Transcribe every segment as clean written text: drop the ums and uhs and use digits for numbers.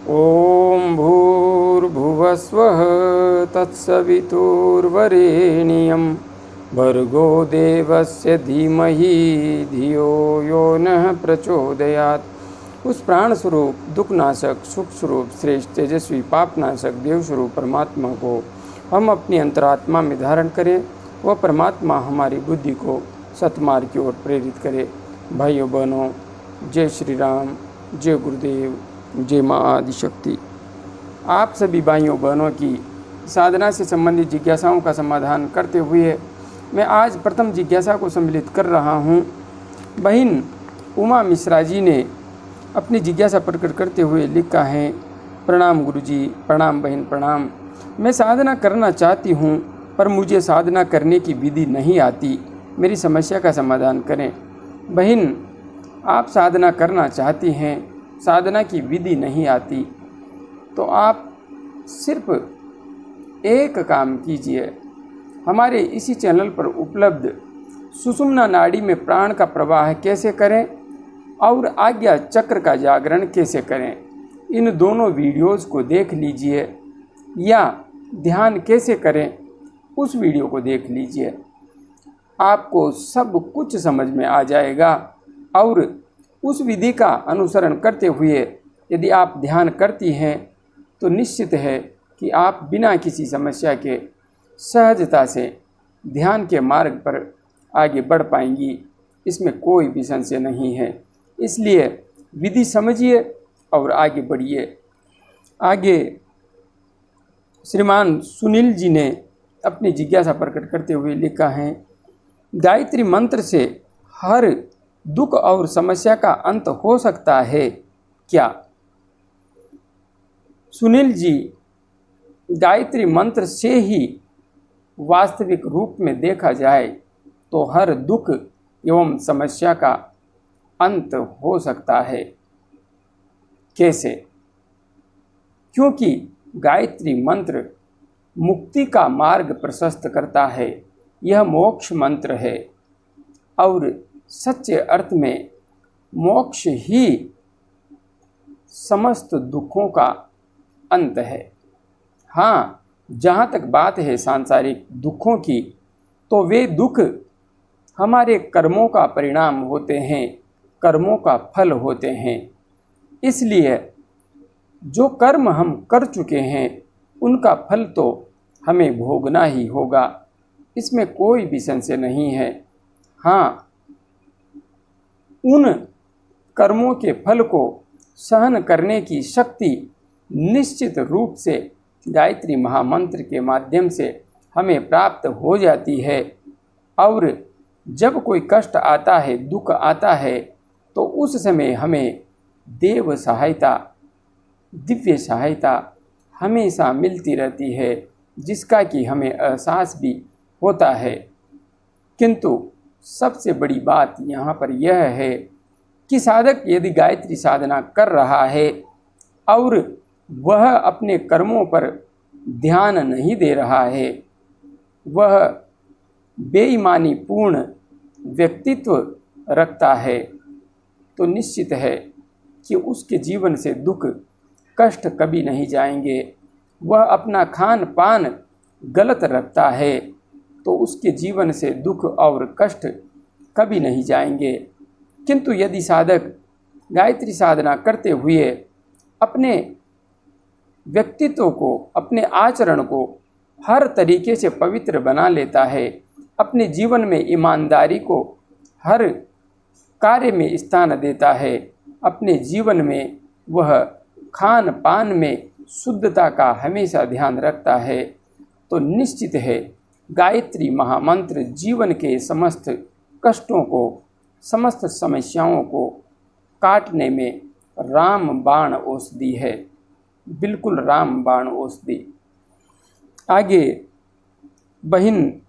ओम भूर्भुवस्वः तत्सवितुर्वरेण्यं भर्गो देवस्य धीमहि धियो यो नः प्रचोदयात्। उस प्राण स्वरूप दुखनाशक सुख स्वरूप श्रेष्ठ तेजस्वी पापनाशक देव स्वरूप परमात्मा को हम अपनी अंतरात्मा में धारण करें। वह परमात्मा हमारी बुद्धि को सतमार्ग की ओर प्रेरित करे। भाइयों बहनों, जय श्री राम, जय गुरुदेव, जय माँ आदिशक्ति। आप सभी भाइयों बहनों की साधना से संबंधित जिज्ञासाओं का समाधान करते हुए मैं आज प्रथम जिज्ञासा को सम्मिलित कर रहा हूँ। बहन उमा मिश्रा जी ने अपनी जिज्ञासा प्रकट करते हुए लिखा है, प्रणाम गुरुजी, प्रणाम बहन, प्रणाम। मैं साधना करना चाहती हूँ पर मुझे साधना करने की विधि नहीं आती, मेरी समस्या का समाधान करें। बहन, आप साधना करना चाहती हैं, साधना की विधि नहीं आती, तो आप सिर्फ एक काम कीजिए। हमारे इसी चैनल पर उपलब्ध सुषुम्ना नाड़ी में प्राण का प्रवाह कैसे करें और आज्ञा चक्र का जागरण कैसे करें, इन दोनों वीडियोज़ को देख लीजिए, या ध्यान कैसे करें उस वीडियो को देख लीजिए। आपको सब कुछ समझ में आ जाएगा और उस विधि का अनुसरण करते हुए यदि आप ध्यान करती हैं तो निश्चित है कि आप बिना किसी समस्या के सहजता से ध्यान के मार्ग पर आगे बढ़ पाएंगी। इसमें कोई भी संशय नहीं है। इसलिए विधि समझिए और आगे बढ़िए। आगे श्रीमान सुनील जी ने अपनी जिज्ञासा प्रकट करते हुए लिखा है, गायत्री मंत्र से हर दुख और समस्या का अंत हो सकता है क्या? सुनील जी, गायत्री मंत्र से ही वास्तविक रूप में देखा जाए तो हर दुख एवं समस्या का अंत हो सकता है। कैसे? क्योंकि गायत्री मंत्र मुक्ति का मार्ग प्रशस्त करता है। यह मोक्ष मंत्र है और सच्चे अर्थ में मोक्ष ही समस्त दुखों का अंत है। हाँ, जहाँ तक बात है सांसारिक दुखों की, तो वे दुख हमारे कर्मों का परिणाम होते हैं, कर्मों का फल होते हैं। इसलिए जो कर्म हम कर चुके हैं उनका फल तो हमें भोगना ही होगा, इसमें कोई भी संशय नहीं है। हाँ, उन कर्मों के फल को सहन करने की शक्ति निश्चित रूप से गायत्री महामंत्र के माध्यम से हमें प्राप्त हो जाती है। और जब कोई कष्ट आता है, दुख आता है, तो उस समय हमें देव सहायता, दिव्य सहायता हमेशा मिलती रहती है, जिसका कि हमें एहसास भी होता है। किंतु सबसे बड़ी बात यहाँ पर यह है कि साधक यदि गायत्री साधना कर रहा है और वह अपने कर्मों पर ध्यान नहीं दे रहा है, वह बेईमानी पूर्ण व्यक्तित्व रखता है, तो निश्चित है कि उसके जीवन से दुख कष्ट कभी नहीं जाएंगे। वह अपना खान पान गलत रखता है तो उसके जीवन से दुख और कष्ट कभी नहीं जाएंगे। किंतु यदि साधक गायत्री साधना करते हुए अपने व्यक्तित्व को, अपने आचरण को हर तरीके से पवित्र बना लेता है, अपने जीवन में ईमानदारी को हर कार्य में स्थान देता है, अपने जीवन में वह खान पान में शुद्धता का हमेशा ध्यान रखता है, तो निश्चित है गायत्री महामंत्र जीवन के समस्त कष्टों को, समस्त समस्याओं को काटने में राम बाण औषधि है, बिल्कुल राम बाण औषधि। आगे बहन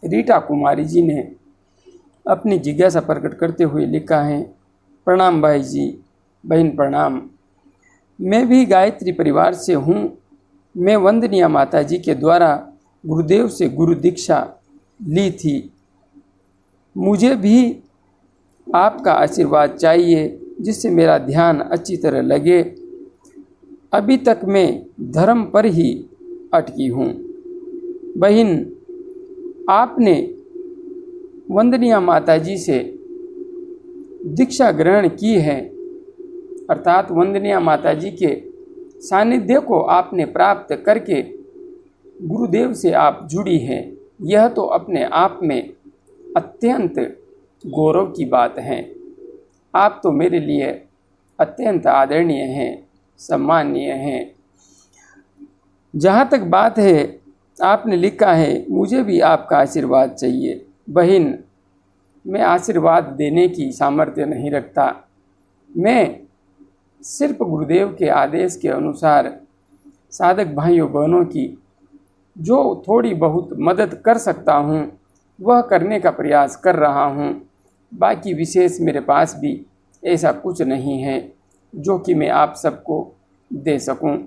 रीटा कुमारी जी ने अपनी जिज्ञासा प्रकट करते हुए लिखा है, प्रणाम भाई जी, बहन प्रणाम। मैं भी गायत्री परिवार से हूँ। मैं वंदनीय माता जी के द्वारा गुरुदेव से गुरु दीक्षा ली थी। मुझे भी आपका आशीर्वाद चाहिए जिससे मेरा ध्यान अच्छी तरह लगे। अभी तक मैं धर्म पर ही अटकी हूँ। बहन, आपने वंदनीय माताजी से दीक्षा ग्रहण की है, अर्थात वंदनीय माताजी के सानिध्य को आपने प्राप्त करके गुरुदेव से आप जुड़ी हैं। यह तो अपने आप में अत्यंत गौरव की बात है। आप तो मेरे लिए अत्यंत आदरणीय हैं, सम्माननीय हैं। जहाँ तक बात है, आपने लिखा है मुझे भी आपका आशीर्वाद चाहिए। बहन, मैं आशीर्वाद देने की सामर्थ्य नहीं रखता। मैं सिर्फ गुरुदेव के आदेश के अनुसार साधक भाइयों बहनों की जो थोड़ी बहुत मदद कर सकता हूँ वह करने का प्रयास कर रहा हूँ। बाकी विशेष मेरे पास भी ऐसा कुछ नहीं है जो कि मैं आप सबको दे सकूं,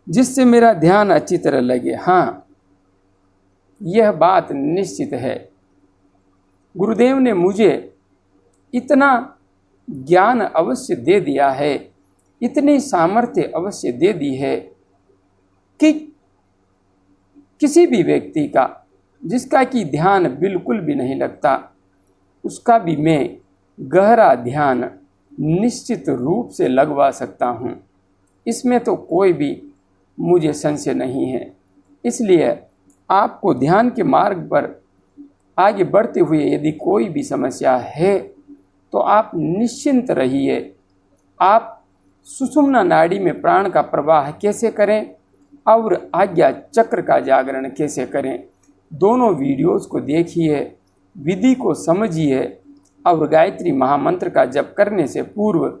जिससे मेरा ध्यान अच्छी तरह लगे। हाँ, यह बात निश्चित है, गुरुदेव ने मुझे इतना ज्ञान अवश्य दे दिया है, इतनी सामर्थ्य अवश्य दे दी है कि किसी भी व्यक्ति का जिसका कि ध्यान बिल्कुल भी नहीं लगता, उसका भी मैं गहरा ध्यान निश्चित रूप से लगवा सकता हूँ। इसमें तो कोई भी मुझे संशय नहीं है। इसलिए आपको ध्यान के मार्ग पर आगे बढ़ते हुए यदि कोई भी समस्या है तो आप निश्चिंत रहिए। आप सुषुम्ना नाड़ी में प्राण का प्रवाह कैसे करें और आज्ञा चक्र का जागरण कैसे करें, दोनों वीडियोस को देखिए, विधि को समझिए और गायत्री महामंत्र का जप करने से पूर्व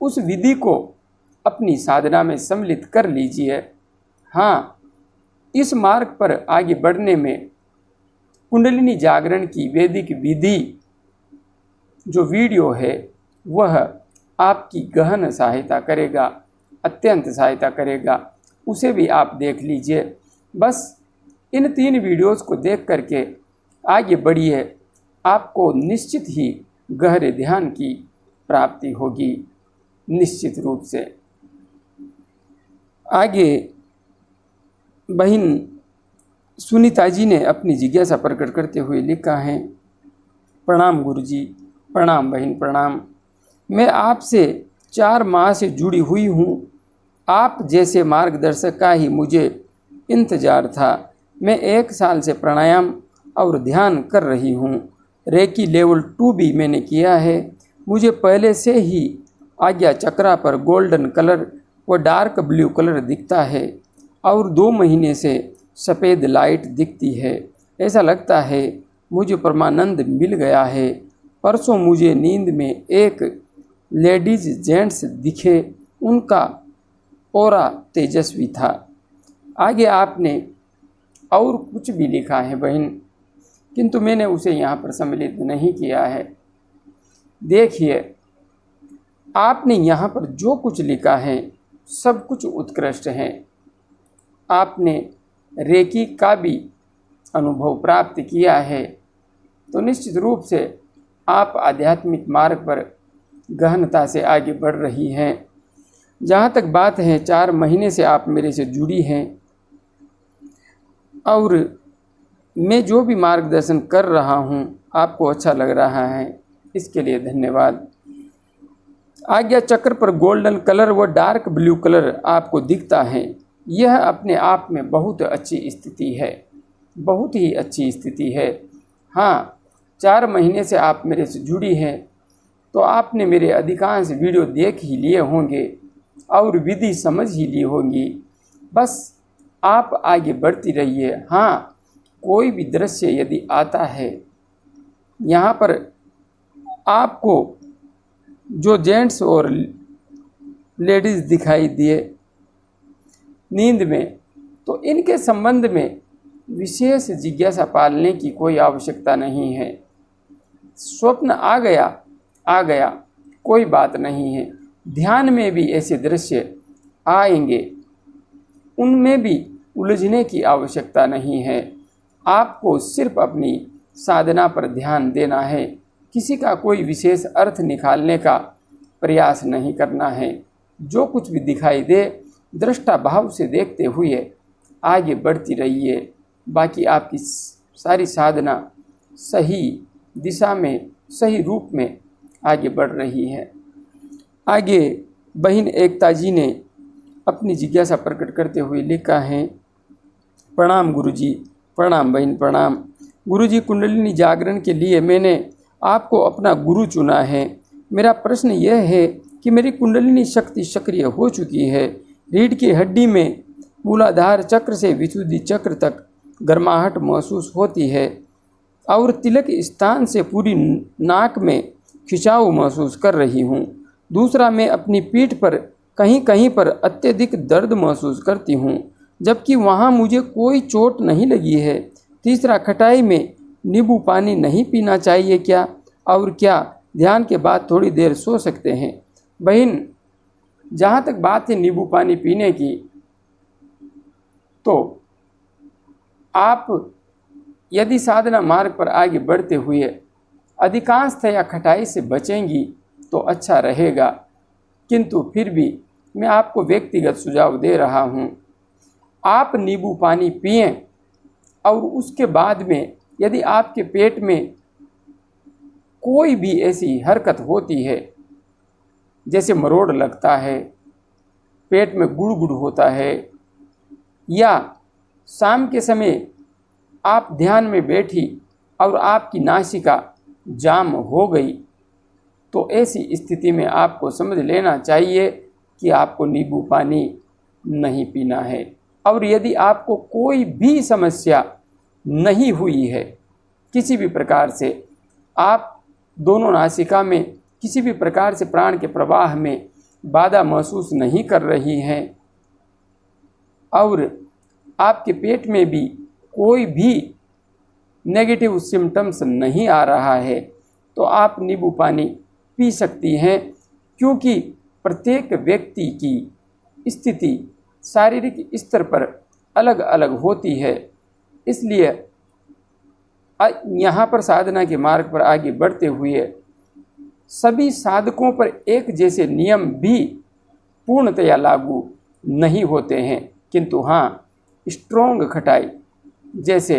उस विधि को अपनी साधना में सम्मिलित कर लीजिए। हाँ, इस मार्ग पर आगे बढ़ने में कुंडलिनी जागरण की वैदिक विधि जो वीडियो है वह आपकी गहन सहायता करेगा, अत्यंत सहायता करेगा। उसे भी आप देख लीजिए। बस इन 3 वीडियोस को देख करके आगे बढ़िए, आपको निश्चित ही गहरे ध्यान की प्राप्ति होगी, निश्चित रूप से। आगे बहन सुनीता जी ने अपनी जिज्ञासा प्रकट करते हुए लिखा है, प्रणाम गुरुजी। प्रणाम बहन, प्रणाम। मैं आपसे 4 माह से जुड़ी हुई हूँ। आप जैसे मार्गदर्शक का ही मुझे इंतजार था। मैं 1 साल से प्राणायाम और ध्यान कर रही हूँ। रेकी लेवल 2 भी मैंने किया है। मुझे पहले से ही आज्ञा चक्रा पर गोल्डन कलर व डार्क ब्लू कलर दिखता है और 2 महीने से सफ़ेद लाइट दिखती है। ऐसा लगता है मुझे परमानंद मिल गया है। परसों मुझे नींद में एक लेडीज जेंट्स दिखे, उनका ऑरा तेजस्वी था। आगे आपने और कुछ भी लिखा है बहन, किंतु मैंने उसे यहाँ पर सम्मिलित नहीं किया है। देखिए, आपने यहाँ पर जो कुछ लिखा है सब कुछ उत्कृष्ट है। आपने रेकी का भी अनुभव प्राप्त किया है, तो निश्चित रूप से आप आध्यात्मिक मार्ग पर गहनता से आगे बढ़ रही हैं। जहाँ तक बात है, 4 महीने से आप मेरे से जुड़ी हैं और मैं जो भी मार्गदर्शन कर रहा हूँ आपको अच्छा लग रहा है, इसके लिए धन्यवाद। आज्ञा चक्र पर गोल्डन कलर व डार्क ब्लू कलर आपको दिखता है। यह अपने आप में बहुत अच्छी स्थिति है, बहुत ही अच्छी स्थिति है। हाँ, 4 महीने से आप मेरे से जुड़ी हैं, तो आपने मेरे अधिकांश वीडियो देख ही लिए होंगे और विधि समझ ही ली होंगी। बस आप आगे बढ़ती रहिए। हाँ, कोई भी दृश्य यदि आता है, यहाँ पर आपको जो जेंट्स और लेडीज़ दिखाई दिए नींद में, तो इनके संबंध में विशेष जिज्ञासा पालने की कोई आवश्यकता नहीं है। स्वप्न आ गया, कोई बात नहीं है। ध्यान में भी ऐसे दृश्य आएंगे, उनमें भी उलझने की आवश्यकता नहीं है। आपको सिर्फ अपनी साधना पर ध्यान देना है, किसी का कोई विशेष अर्थ निकालने का प्रयास नहीं करना है। जो कुछ भी दिखाई दे दृष्टा भाव से देखते हुए आगे बढ़ती रहिए। बाकी आपकी सारी साधना सही दिशा में, सही रूप में आगे बढ़ रही है। आगे बहन एकता जी ने अपनी जिज्ञासा प्रकट करते हुए लिखा है, प्रणाम गुरुजी, प्रणाम बहन, प्रणाम गुरुजी। कुंडलिनी जागरण के लिए मैंने आपको अपना गुरु चुना है। मेरा प्रश्न यह है कि मेरी कुंडलिनी शक्ति सक्रिय हो चुकी है। रीढ़ की हड्डी में मूलाधार चक्र से विशुद्धि चक्र तक गर्माहट महसूस होती है और तिलक स्थान से पूरी नाक में खिंचाव महसूस कर रही हूँ। दूसरा, मैं अपनी पीठ पर कहीं कहीं पर अत्यधिक दर्द महसूस करती हूँ, जबकि वहाँ मुझे कोई चोट नहीं लगी है। तीसरा, खटाई में नींबू पानी नहीं पीना चाहिए क्या, और क्या ध्यान के बाद थोड़ी देर सो सकते हैं? बहन, जहाँ तक बात है नींबू पानी पीने की, तो आप यदि साधना मार्ग पर आगे बढ़ते हुए अधिकांशतया खटाई से बचेंगी तो अच्छा रहेगा, किंतु फिर भी मैं आपको व्यक्तिगत सुझाव दे रहा हूँ। आप नींबू पानी पिएं और उसके बाद में यदि आपके पेट में कोई भी ऐसी हरकत होती है, जैसे मरोड़ लगता है, पेट में गुड़गुड़ होता है, या शाम के समय आप ध्यान में बैठी और आपकी नासिका जाम हो गई, तो ऐसी स्थिति में आपको समझ लेना चाहिए कि आपको नींबू पानी नहीं पीना है। और यदि आपको कोई भी समस्या नहीं हुई है किसी भी प्रकार से, आप दोनों नासिका में किसी भी प्रकार से प्राण के प्रवाह में बाधा महसूस नहीं कर रही हैं, और आपके पेट में भी कोई भी नेगेटिव सिम्टम्स नहीं आ रहा है, तो आप नींबू पानी पी सकती हैं। क्योंकि प्रत्येक व्यक्ति की स्थिति शारीरिक स्तर पर अलग अलग होती है, इसलिए यहाँ पर साधना के मार्ग पर आगे बढ़ते हुए सभी साधकों पर एक जैसे नियम भी पूर्णतया लागू नहीं होते हैं, किंतु हाँ, स्ट्रोंग खटाई जैसे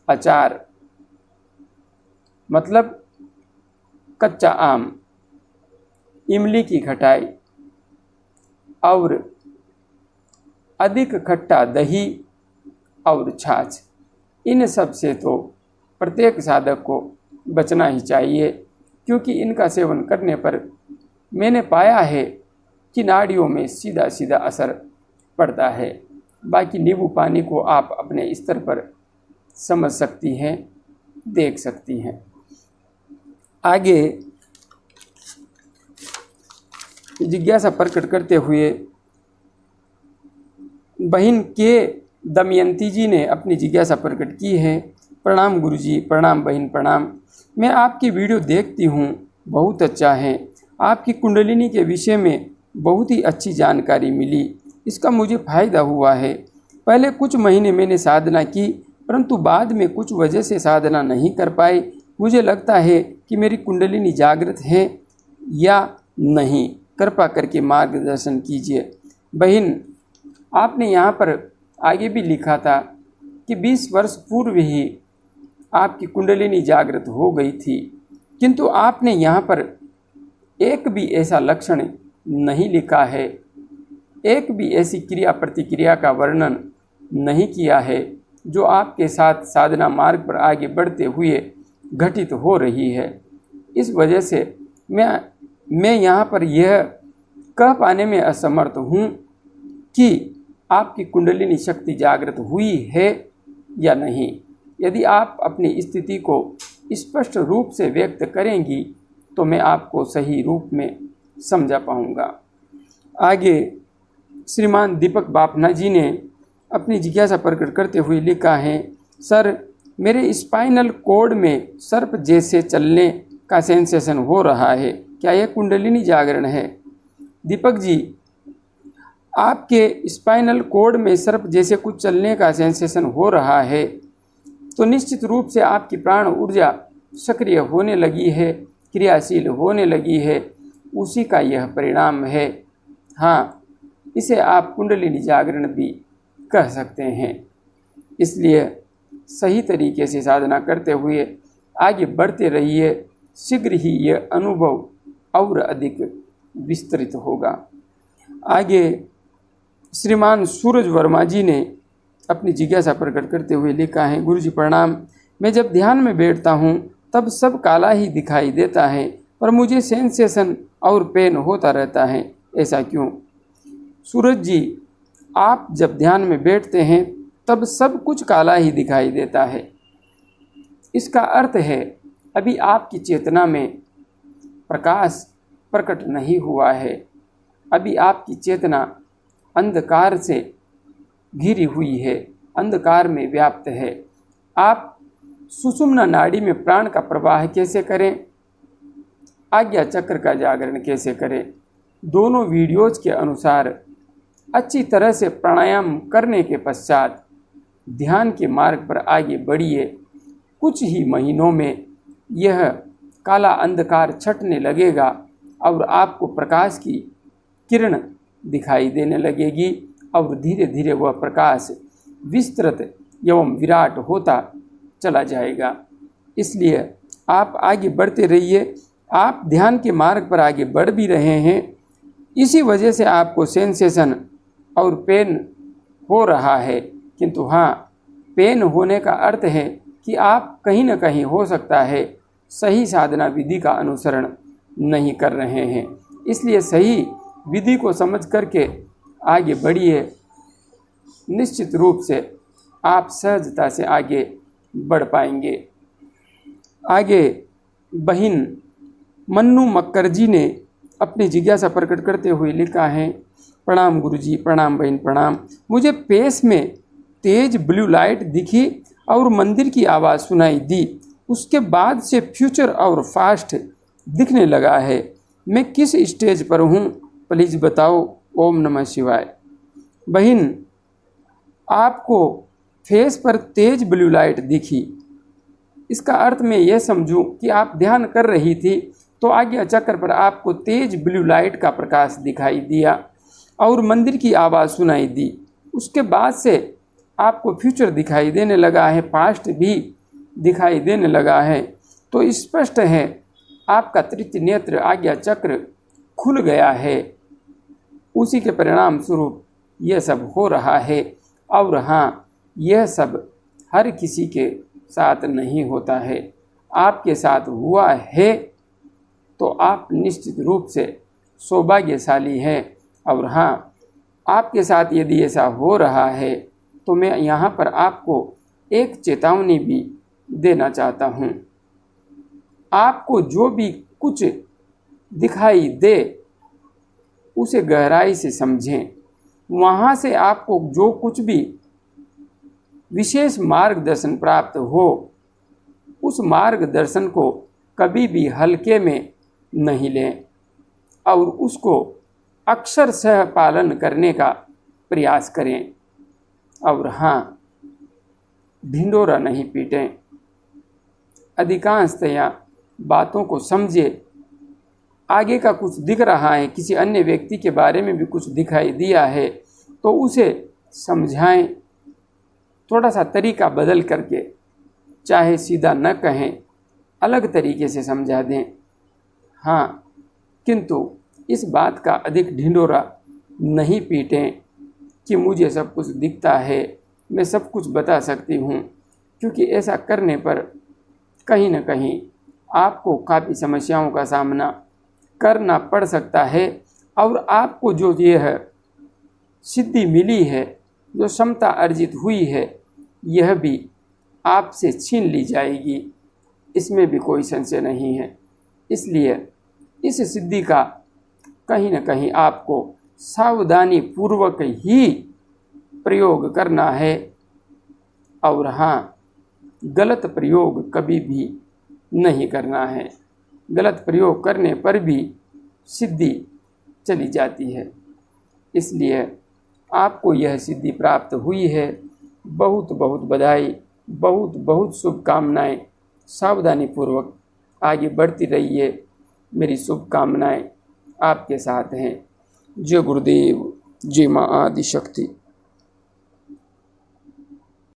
अचार, मतलब कच्चा आम, इमली की खटाई और अधिक खट्टा दही और छाछ, इन सब से तो प्रत्येक साधक को बचना ही चाहिए, क्योंकि इनका सेवन करने पर मैंने पाया है कि नाड़ियों में सीधा सीधा असर पड़ता है। बाकी नींबू पानी को आप अपने स्तर पर समझ सकती हैं, देख सकती हैं। आगे जिज्ञासा प्रकट करते हुए बहन के दमयंती जी ने अपनी जिज्ञासा प्रकट की है। प्रणाम गुरुजी, प्रणाम बहन, प्रणाम। मैं आपकी वीडियो देखती हूँ, बहुत अच्छा है। आपकी कुंडलिनी के विषय में बहुत ही अच्छी जानकारी मिली, इसका मुझे फ़ायदा हुआ है। पहले कुछ महीने मैंने साधना की, परंतु बाद में कुछ वजह से साधना नहीं कर पाई। मुझे लगता है कि मेरी कुंडलिनी जागृत है या नहीं, कृपा करके मार्गदर्शन कीजिए। बहन, आपने यहाँ पर आगे भी लिखा था कि 20 वर्ष पूर्व ही आपकी कुंडलिनी जागृत हो गई थी, किंतु आपने यहाँ पर एक भी ऐसा लक्षण नहीं लिखा है, एक भी ऐसी क्रिया प्रतिक्रिया का वर्णन नहीं किया है जो आपके साथ साधना मार्ग पर आगे बढ़ते हुए घटित हो रही है। इस वजह से मैं यहाँ पर यह कह पाने में असमर्थ हूँ कि आपकी कुंडलिनी शक्ति जागृत हुई है या नहीं। यदि आप अपनी स्थिति को स्पष्ट रूप से व्यक्त करेंगी तो मैं आपको सही रूप में समझा पाऊँगा। आगे श्रीमान दीपक बापना जी ने अपनी जिज्ञासा प्रकट करते हुए लिखा है, सर, मेरे स्पाइनल कॉर्ड में सर्प जैसे चलने का सेंसेशन हो रहा है, क्या यह कुंडलिनी जागरण है? दीपक जी, आपके स्पाइनल कॉर्ड में सर्प जैसे कुछ चलने का सेंसेशन हो रहा है तो निश्चित रूप से आपकी प्राण ऊर्जा सक्रिय होने लगी है, क्रियाशील होने लगी है, उसी का यह परिणाम है। हाँ, इसे आप कुंडलिनी जागरण भी कह सकते हैं। इसलिए सही तरीके से साधना करते हुए आगे बढ़ते रहिए, शीघ्र ही यह अनुभव और अधिक विस्तृत होगा। आगे श्रीमान सूरज वर्मा जी ने अपनी जिज्ञासा प्रकट करते हुए लिखा है, गुरु जी प्रणाम, मैं जब ध्यान में बैठता हूँ तब सब काला ही दिखाई देता है, पर मुझे सेंसेशन और पेन होता रहता है, ऐसा क्यों? सूरज जी, आप जब ध्यान में बैठते हैं तब सब कुछ काला ही दिखाई देता है। इसका अर्थ है अभी आपकी चेतना में प्रकाश प्रकट नहीं हुआ है। अभी आपकी चेतना अंधकार से घिरी हुई है, अंधकार में व्याप्त है। आप सुषुम्ना नाड़ी में प्राण का प्रवाह कैसे करें, आज्ञा चक्र का जागरण कैसे करें, दोनों वीडियोज के अनुसार अच्छी तरह से प्राणायाम करने के पश्चात ध्यान के मार्ग पर आगे बढ़िए। कुछ ही महीनों में यह काला अंधकार छटने लगेगा और आपको प्रकाश की किरण दिखाई देने लगेगी और धीरे धीरे वह प्रकाश विस्तृत एवं विराट होता चला जाएगा। इसलिए आप आगे बढ़ते रहिए। आप ध्यान के मार्ग पर आगे बढ़ भी रहे हैं, इसी वजह से आपको सेंसेशन और पेन हो रहा है। किंतु हाँ, पेन होने का अर्थ है कि आप कहीं न कहीं हो सकता है सही साधना विधि का अनुसरण नहीं कर रहे हैं। इसलिए सही विधि को समझ करके आगे बढ़िए। निश्चित रूप से आप सहजता से आगे बढ़ पाएंगे। आगे बहिन मन्नू मक्कर जी ने अपनी जिज्ञासा प्रकट करते हुए लिखा है, प्रणाम गुरुजी, प्रणाम बहन प्रणाम। मुझे पेस में तेज ब्लू लाइट दिखी और मंदिर की आवाज़ सुनाई दी। उसके बाद से फ्यूचर और फास्ट दिखने लगा है। मैं किस स्टेज पर हूँ, प्लीज़ बताओ। ओम नमः शिवाय। बहन, आपको फेस पर तेज ब्लू लाइट दिखी, इसका अर्थ मैं यह समझूं कि आप ध्यान कर रही थी तो आज्ञा चक्र पर आपको तेज ब्लू लाइट का प्रकाश दिखाई दिया और मंदिर की आवाज़ सुनाई दी। उसके बाद से आपको फ्यूचर दिखाई देने लगा है, पास्ट भी दिखाई देने लगा है। तो स्पष्ट है आपका तृतीय नेत्र आज्ञा चक्र खुल गया है। उसी के परिणाम स्वरूप यह सब हो रहा है। और हाँ, यह सब हर किसी के साथ नहीं होता है। आपके साथ हुआ है तो आप निश्चित रूप से सौभाग्यशाली हैं। और हाँ, आपके साथ यदि ऐसा हो रहा है तो मैं यहाँ पर आपको एक चेतावनी भी देना चाहता हूँ। आपको जो भी कुछ दिखाई दे उसे गहराई से समझें। वहाँ से आपको जो कुछ भी विशेष मार्गदर्शन प्राप्त हो, उस मार्गदर्शन को कभी भी हल्के में नहीं लें और उसको अक्षरशः पालन करने का प्रयास करें। और हाँ, ढिंढोरा नहीं पीटें। अधिकांशतया बातों को समझे। आगे का कुछ दिख रहा है, किसी अन्य व्यक्ति के बारे में भी कुछ दिखाई दिया है तो उसे समझाएं। थोड़ा सा तरीका बदल करके, चाहे सीधा न कहें, अलग तरीके से समझा दें। हाँ, किंतु इस बात का अधिक ढिंढोरा नहीं पीटें कि मुझे सब कुछ दिखता है, मैं सब कुछ बता सकती हूँ, क्योंकि ऐसा करने पर कहीं न कहीं आपको काफ़ी समस्याओं का सामना करना पड़ सकता है। और आपको जो ये है सिद्धि मिली है, जो क्षमता अर्जित हुई है, यह भी आपसे छीन ली जाएगी, इसमें भी कोई संशय नहीं है। इसलिए इस सिद्धि का कहीं न कहीं आपको सावधानी पूर्वक ही प्रयोग करना है। और हाँ, गलत प्रयोग कभी भी नहीं करना है। गलत प्रयोग करने पर भी सिद्धि चली जाती है। इसलिए आपको यह सिद्धि प्राप्त हुई है, बहुत बहुत बधाई, बहुत बहुत शुभकामनाएं। सावधानी पूर्वक आगे बढ़ती रहिए। मेरी शुभकामनाएं आपके साथ हैं। जय गुरुदेव, जय माँ आदि शक्ति।